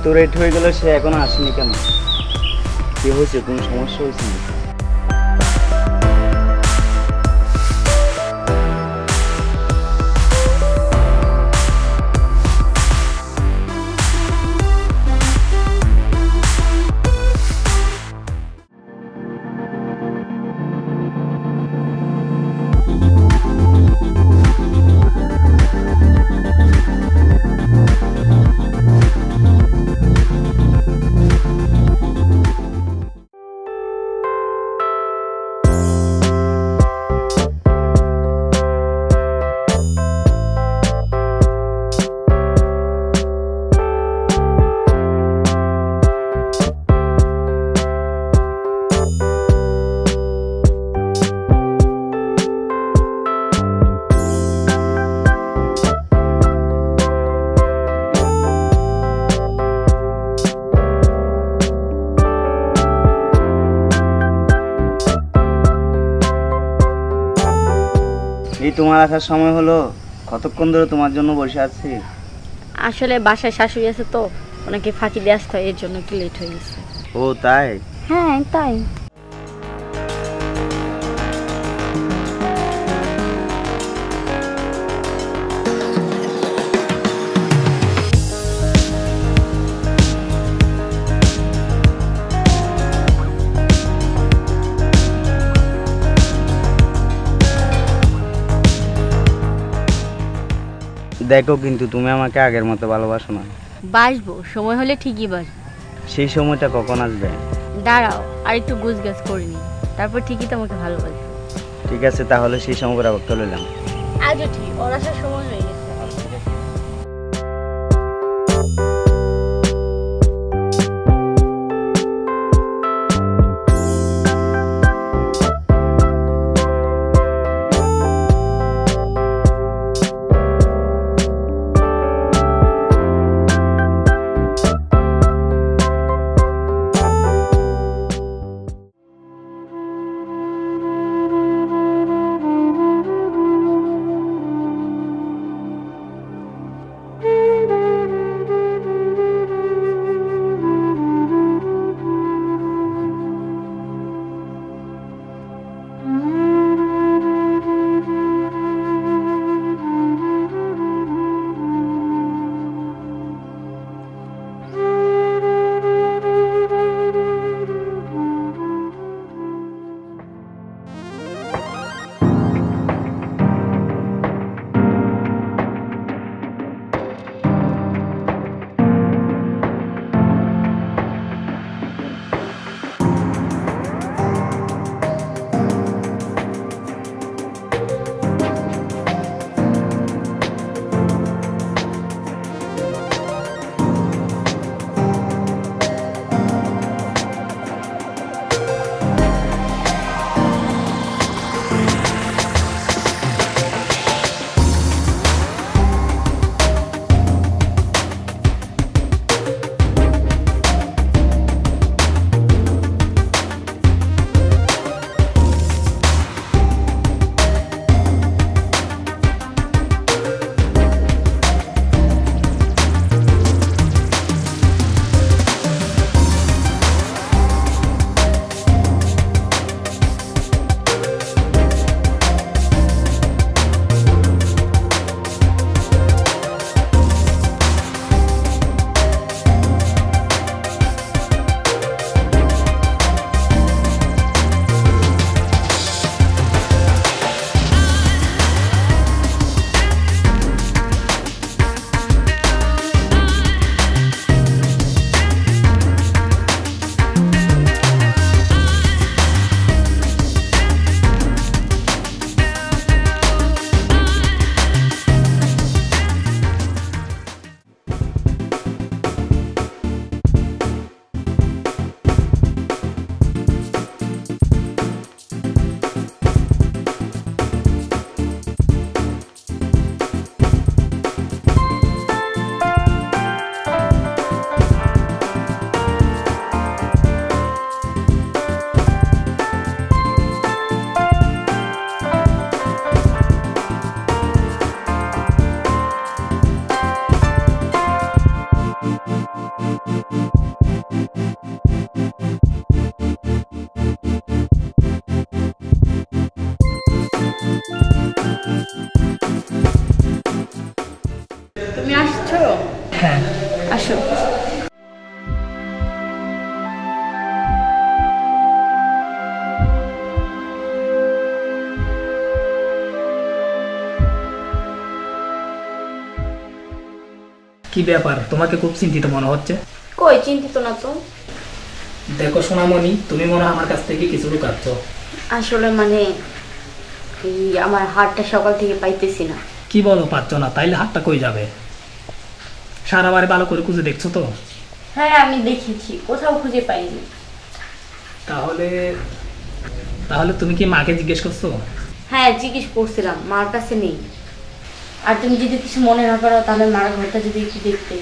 এত রেট হয়ে গেল, সে এখনো আসেনি কেন? কি হয়েছে, কোনো সমস্যা হয়েছে নাকি? এই তোমার আসার সময় হলো, কতক্ষণ ধরে তোমার জন্য বসে আছি। আসলে বাসায় শাশুড়ি আছে তো, ওনাকে ফাঁকি দিয়ে আসতে হয়, এর জন্য একটু লেট হয়ে গেছে। ও তাই? হ্যাঁ তাই। দেখো, কিন্তু তুমি আমাকে আগের মতো ভালোবাসো না। বাসবো, সময় হলে ঠিকই বাসবো। সেই সময়টা কখন আসবে? দাঁড়াও, আর একটু গুছগাছ করে নি, তারপর ঠিকই তোমাকে ভালোবাসবো। ঠিক আছে, তাহলে সেই সময় করে অপেক্ষা রইলাম। আজও ঠিক, ওর আসার সময় হয়ে গেছে। তুমি আসছো? হ্যাঁ। আসো। কি ব্যাপার, তোমাকে খুব চিন্তিত মনে হচ্ছে? কই, চিন্তিত না তো। দেখো সোনামণি, তুমি মনে হয় আমার কাছ থেকে কিছু লুকাচ্ছ। আসলে মানে এই আমার হাতটা সকাল থেকে পাইতেছি না। কি বলো, পাচ্ছ না? তাইলে হাতটা কই যাবে? সারা বাড়ি ভালো করে খুঁজে দেখছো তো? হ্যাঁ, আমি দেখেছি, কোথাও খুঁজে পাইনি। তাহলে তাহলে তুমি কি মাকে জিজ্ঞেস করছো? হ্যাঁ, জিজ্ঞেস করছিলাম, মার কাছে নেই। আর তুমি যদি কিছু মনে না করো তাহলে মার ঘরটা যদি একটু দেখতে।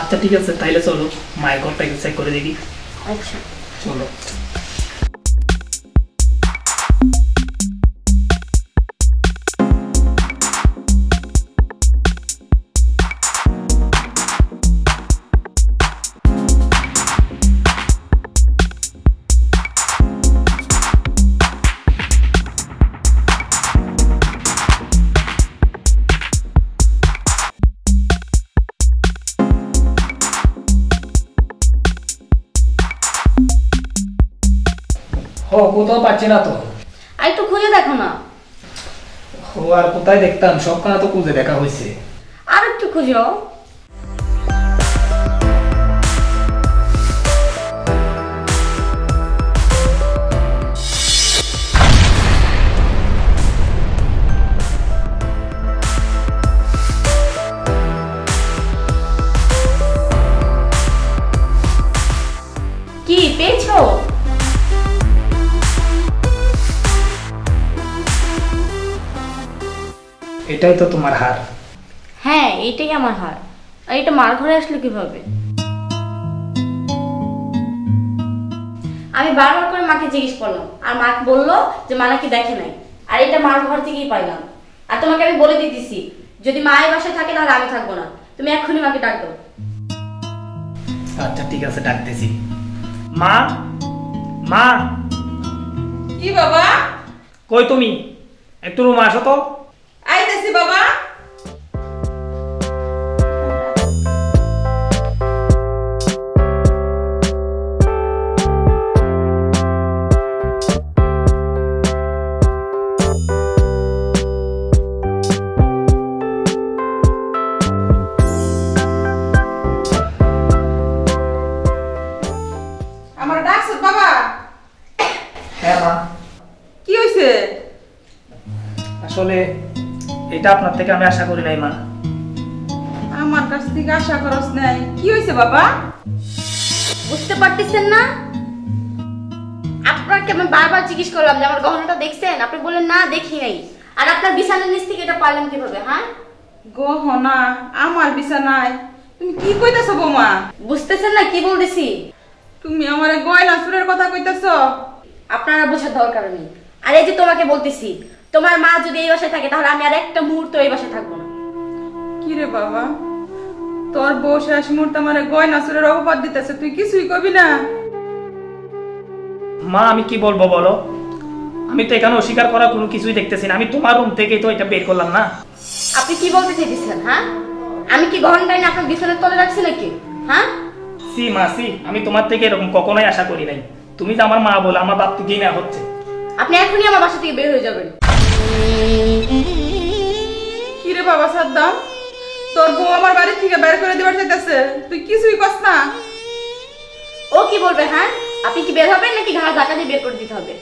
আচ্ছা ঠিক আছে, তাইলে চলো মায়ের ঘরটা একটু চেক করে দেখি। আচ্ছা চলো। ও, কোথাও পাচ্ছি না তো। আর একটু খুঁজে দেখো না। ও, আর কোথায় দেখতাম, সবখানে তো খুঁজে দেখা হয়েছে। আর একটু খুঁজো। কি পেয়েছো? এটাই তো তোমার হার? হ্যাঁ, এটাই আমার হার। আর এটা মার ঘরে আসলো কিভাবে? আমি বারবার করে মাকে জিজ্ঞেস করলাম, আর মা বললো যে মা নাকি দেখে নাই, আর এটা মার ঘর থেকেই পাইলাম। আর তোমাকে আমি বলে দিতেছি, যদি মা এই বাসায় থাকে তাহলে আমি থাকবো না। তুমি এক্ষুনি মাকে ডাক দাও। আচ্ছা ঠিক আছে, ডাকতেছি। মা, মা। কি বাবা? কই তুমি? একটু রুমে আসো তো। আইতেছি বাবা। আমার ডাকছ বাবা? হ্যাঁ মা। কি হইছে? আসলে এটা আপনার থেকে আমি আশা করি নাই মা। আমার কাছ থেকে আশা করছ নাই? কি হইছে বাবা? বুঝতে পারতেছেন না? আপনাকে আমি বারবার জিজ্ঞেস করলাম যে আমার গহনাটা দেখছেন, আপনি বললেন না দেখি নাই। আর আপনার বিছানার নিচ থেকে এটা পারলেন কিভাবে? হ্যাঁ, গহনা আমার বিছানায়? তুমি কি কইতাছ বৌমা? বুঝতেছেন না কি বলতেছি? তুমি আমারে গয়না চুরের কথা কইতাছ? আপনারা বোঝার দরকার নেই। আর এই যে তোমাকে বলতেছি, তোমার মা যদি এই বাসায় থাকে তাহলে আমি আর একটা মুহূর্ত এই বাসায় থাকবো না। কি রে বাবা, তোর বউ শেষ মুহূর্তে আমারে গয়না চুরের অপবাদ দিতেছে, তুই কিছুই কবি না? মা আমি কি বলবো বলো? আমি তো এখানে অস্বীকার করার কোনো কিছুই দেখতেছি না। আমি তোমার রুম থেকেই তো এটা বের করলাম না। আপনি কি বলতে চাইতেছেন? হ্যাঁ, আমি কি গহনাটা এনে আপনার বিছানার তলে রাখছি নাকি? হ্যাঁ, সি মা সি, আমি তোমার থেকে এরকম কখনোই আশা করি নাই। তুমি তো আমার মা বলে আমার বাপ থেকেই না হচ্ছে। আপনি এখনই আমার বাসা থেকে বের হয়ে যাবেন। কি রে বাবা সাদ্দাম, তোর বউ আমার বাড়ি থেকে বের করে দেওয়ার চাইতেছে, তুই কিছুই কস না? ও কি বলবে? হ্যাঁ, আপনি কি বের হবেন নাকি ঘাড় ধাক্কা দিয়ে বের করে দিতে হবে?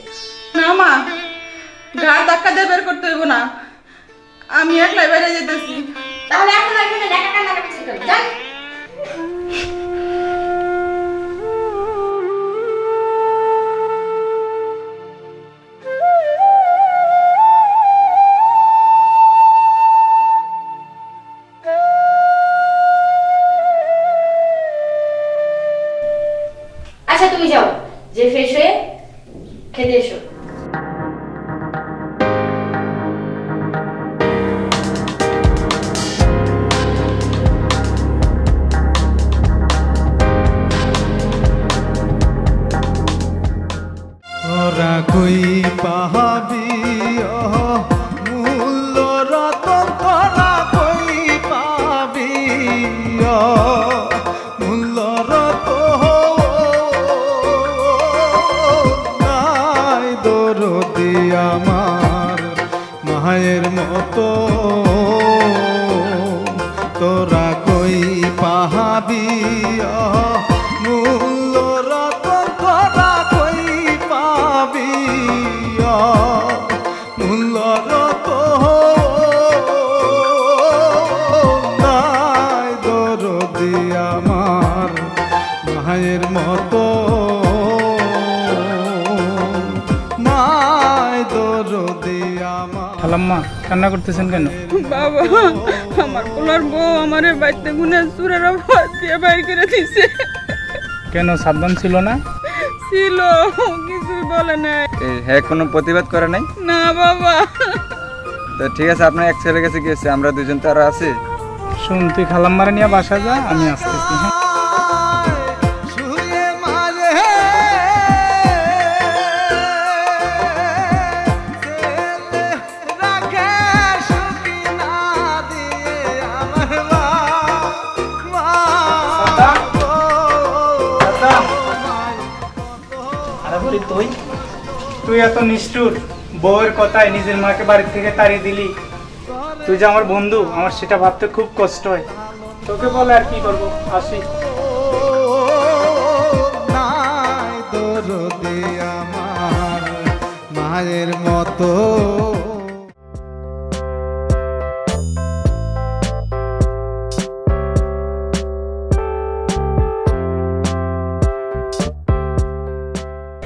না মা, ঘাড় ধাক্কা দিয়ে বের করতে হইব না, আমি একলাই বেড়ে যেতেছি। তাহলে এখন এখানে দেখা কান্না করতে যান। আচ্ছা তুমি যাও, যে ফ্রেশ হয়ে খেতে এসো। কই পাহাবি মূল্য রতন তোরা কই পাবি মূল্য রতন নাই দরদি আমার মায়ের মতো তোরা কই পাহাবি মূল্য রতন তোরা কই পাবি মূল্য রতন নাই দরদি আমার মায়ের মতো নাই দরদি আমার। খালাম্মা কান্না করতেছেন কেন? বাবা আমার পোলার বউ আমারে বাইতে গুনে চুরের অপবাদ দিয়ে বাইর করে দিছে। কেন সাবধান ছিল না? ছিল, কিছুই বলে নাই। হ্যাঁ, কোনো প্রতিবাদ করে নাই? না বাবা। তো ঠিক আছে, আপনার এক ছেলের কাছে গিয়েছে, আমরা দুজন তো আরো আছি। শুন, তুই খালাম্মারে নিয়ে বাসা যা, আমি আসতেছি। হ্যাঁ তুই এত নিষ্ঠুর, বউয়ের কথায় নিজের মাকে বাড়ি থেকে তাড়িয়ে দিলি। তুই যে আমার বন্ধু, আমার সেটা ভাবতে খুব কষ্ট হয়। তোকে বলে আর কি করবো, আসি। নাই দরদি আমার মায়ের মতো।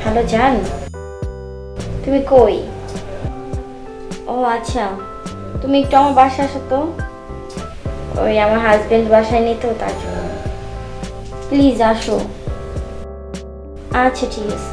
হ্যালো জান, তুমি কই? ও আচ্ছা, তুমি একটু আমার বাসায় আসো তো। ওই আমার হাজবেন্ড বাসায় নেই তো, তার জন্য প্লিজ আসো। আচ্ছা ঠিক আছে।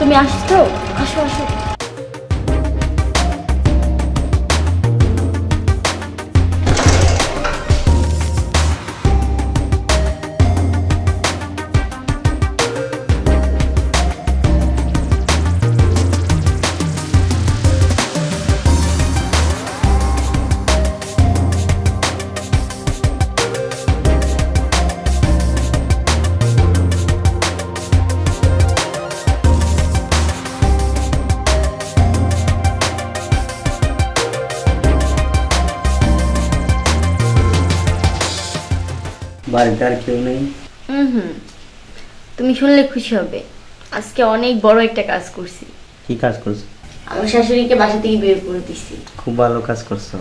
তুমি আসছো? আসো আসো। বাড়িতে আর কেউ নেই? তুমি শুনলে খুশি হবে, আজকে অনেক বড় একটা কাজ করছি। কি কাজ করছো? আমার শাশুড়িকে বাসা থেকে বের করে দিছি। খুব ভালো কাজ করছো।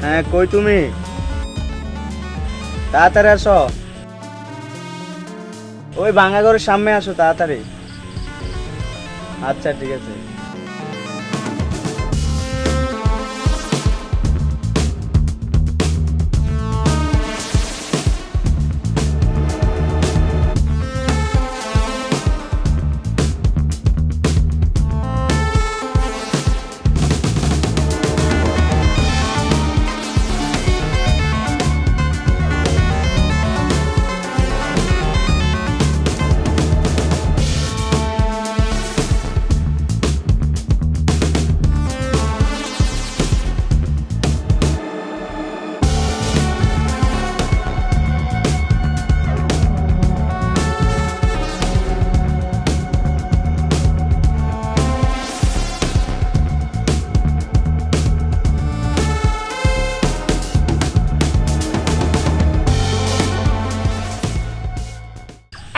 হ্যাঁ, কই তুমি? তাড়াতাড়ি আসো, ওই ভাঙা ঘরের সামনে আসো তাড়াতাড়ি। আচ্ছা ঠিক আছে।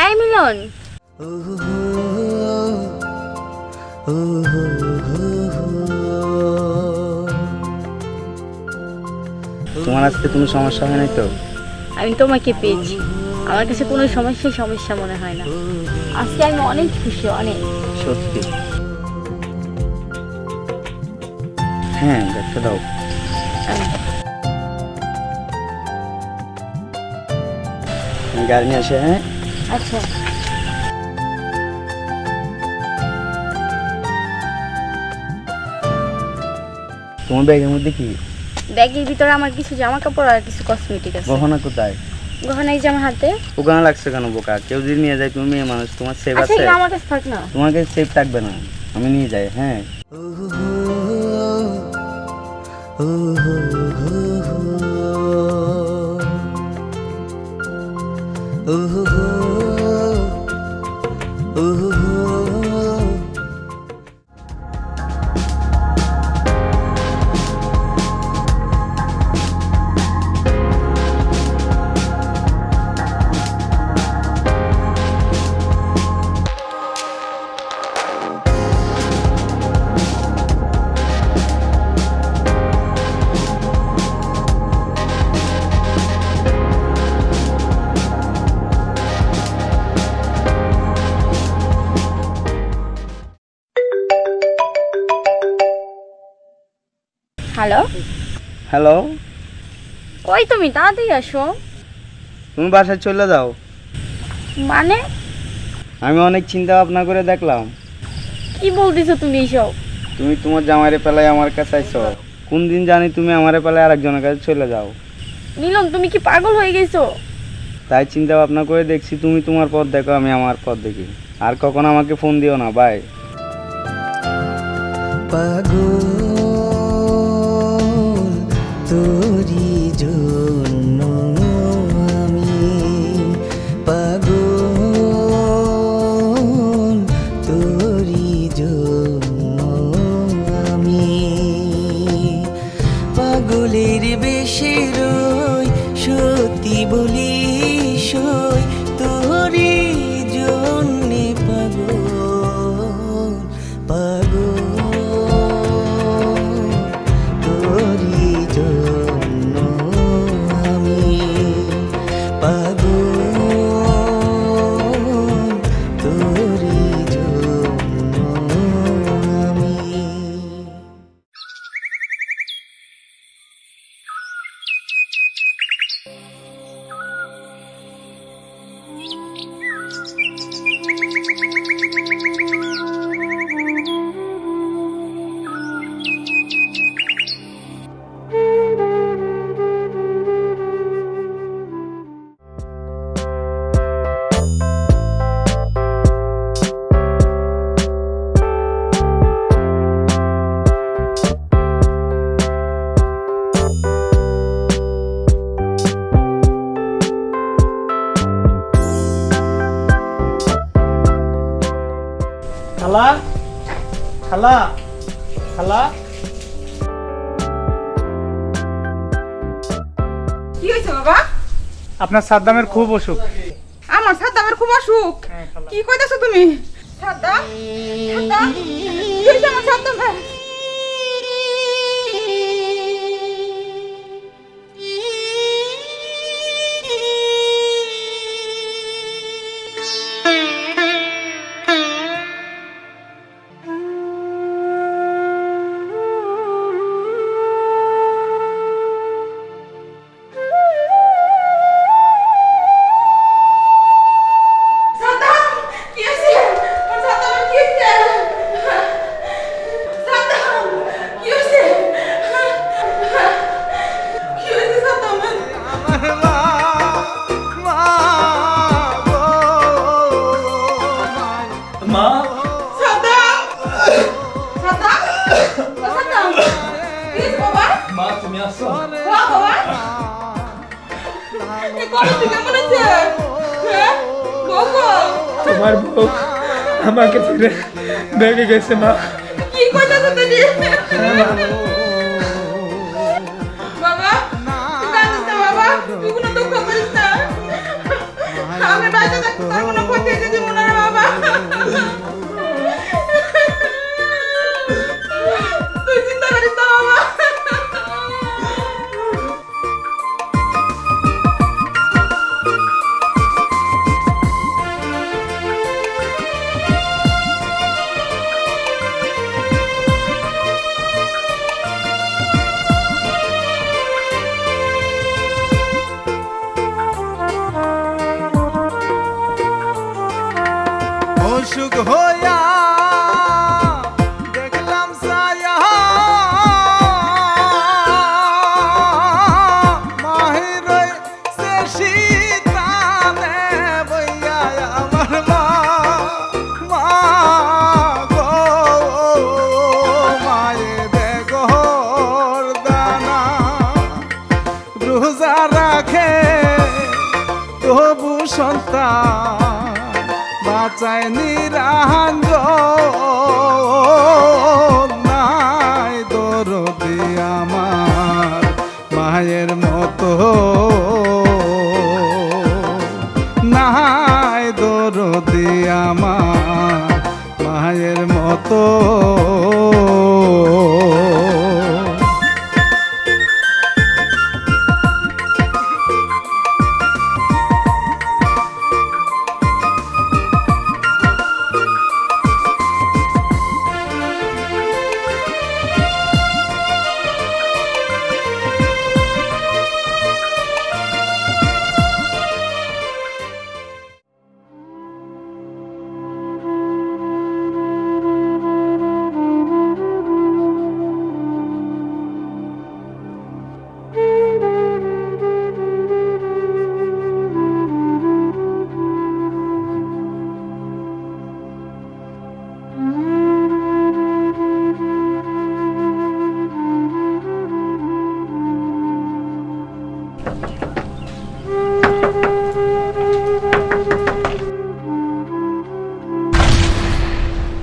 এই মিলন, তোমার আজকে কোনো সমস্যা হয় নাই তো? আমি তোমাকে পেয়েছি, আমার কাছে কোনো সমস্যা মনে হয় না। আজকে আমি অনেক খুশি, অনেক। সত্যি? হ্যাঁ, দেখতে দাও। আমি গাড়ি নিয়ে আসে। হ্যাঁ আচ্ছা। তোমার ব্যাগের মধ্যে কি? ব্যাগের ভিতরে আমার কিছু জামা কাপড় আর কিছু কসমেটিক আছে। গহনা কোথায়? গহনা এই যে আমার হাতে। ওখানে লাগছে কেন বোকা? কেউ যদি নিয়ে যায়, তুমি মেয়ে মানুষ, তোমার সেভ আচ্ছা, আছে? এগুলো আমার কাছে থাক না। তোমার কাছে সেভ থাকবে না, আমি নিয়ে যাই। হ্যাঁ হ্যালো হ্যালো, কই তুমি? তাড়াতাড়ি আসো। তুমি বাসায় চলে যাও। মানে আমি অনেক চিন্তা ভাবনা করে দেখলাম, কি বলতেছো তুমি এসব? তুমি তোমার জামাইরে পেলায় আমার কাছে আইছো। কোন দিন জানি তুমি আমারে পেলায় আরেকজনের কাছে চলে যাও। নীলম, তুমি কি পাগল হয়ে গেছো? তাই চিন্তা ভাবনা করে দেখছি, তুমি তোমার পথ দেখো, আমি আমার পথ দেখি। আর কখনো আমাকে ফোন দিও না। বাই। তোরি জন্য আমি পাগল, তোরি জন্য আমি পাগলের বেশে রই, সত্যি বলি সই, তোরি জন্যে পাগল পাগল। খালা, খালা, খালা, কি হয়েছে বাবা? আপনার সাদ্দামের খুব অসুখ। আমার সাদ্দামের খুব অসুখ? কি কইতাছো তুমি? সাদ্দাম, সাদ্দাম, কি হয়েছে আমার সাদ্দামের? বাবা এ কবে থেকে কেমন আছে হ্যাঁ বাবা তোমার বউ আমাকে ছেড়ে ভেগে গেছে মা। কি কইতাছ তুমি বাবা কাঁদিস না বাবা তুই কোনো দুঃখ করিস না আমি বাইরে থাকতে তোর কোনো ক্ষতি হইতে দিব না রে বাবা তুই চিন্তা করিস না বাবা অসুখ হইয়া দেখলাম সায়া মাহির সে শীতানে বইয়া আমার মা মা গো মায়ে বেগর দানা রোজা রাখে তবু সন্তান বাঁচায় নিরাঙ্গ নাই দরদি আমার মায়ের মতো নাই দরদি আমার মায়ের মতো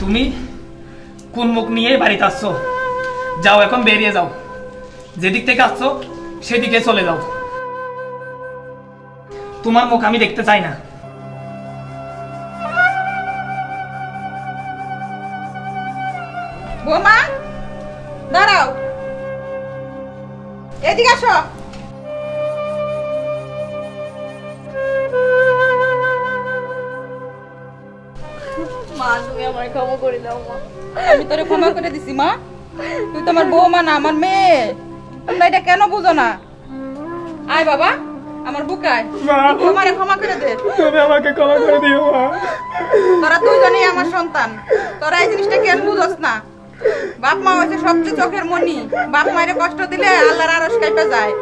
তুমি কোন মুখ নিয়ে বাড়িতে আসছো? যাও, এখন বেরিয়ে যাও। যেদিক থেকে আসছো সেদিকে চলে যাও। তোমার মুখ আমি দেখতে চাই না। বৌমা দাঁড়াও, এদিকে আসো। মা তুমি আমার ক্ষমা করে দাও মা। আমি তোরে ক্ষমা করে দিছি মা, তুই তো আমার বৌমা না আমার মেয়ে। তোমরা এটা কেন বুঝো না? আয় বাবা আমার বুকায়, তোমারে ক্ষমা করে দে। তুমি আমাকে ক্ষমা করে দিও মা। তোরা দুইজনেই আমার সন্তান, তোরা এই জিনিসটা কেন বুঝোস না? বাপ মা হচ্ছে সবচেয়ে চোখের মনি। বাপ মায়ের কষ্ট দিলে আল্লাহর আরশ কাইপা যায়।